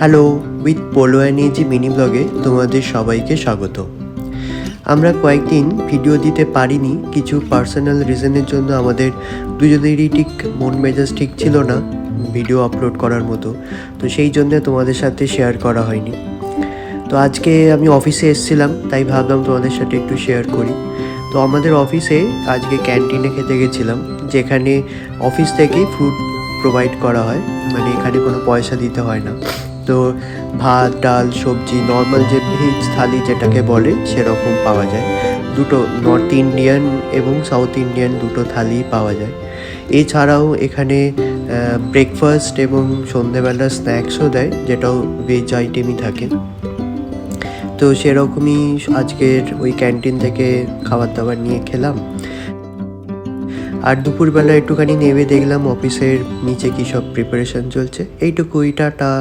Hello, with polo and AG mini ব্লগে তোমাদের সবাইকে স্বাগত। আমরা কয়েকদিন ভিডিও দিতে পারিনি, কিছু পার্সোনাল রিজনের জন্য আমাদের দুজনেরই ঠিক মন মেজাজ ঠিক ছিল না ভিডিও আপলোড করার মতো। তো সেই জন্যে তোমাদের সাথে শেয়ার করা হয়নি। তো আজকে আমি অফিসে এসেছিলাম, তাই ভাবলাম তোমাদের সাথে একটু শেয়ার করি। তো আমাদের অফিসে আজকে ক্যান্টিনে খেতে গেছিলাম, যেখানে অফিস থেকেই ফুড প্রোভাইড করা হয়, মানে এখানে কোনো পয়সা দিতে হয় না। তো ভাত, ডাল, সবজি, নর্মাল যে ভেজ থালি যেটাকে বলে সেরকম পাওয়া যায়। দুটো নর্থ ইন্ডিয়ান এবং সাউথ ইন্ডিয়ান দুটো থালি পাওয়া যায়। এছাড়াও এখানে ব্রেকফাস্ট এবং সন্ধেবেলা স্ন্যাক্সও দেয়, যেটাও ভেজ আইটেমই থাকে। তো সেরকমই আজকের ওই ক্যান্টিন থেকে খাবার দাবার নিয়ে খেলাম। আর দুপুরবেলা একটুখানি নেমে দেখলাম অফিসের নিচে কী সব প্রিপারেশন চলছে। এইটুকুই, টাটা।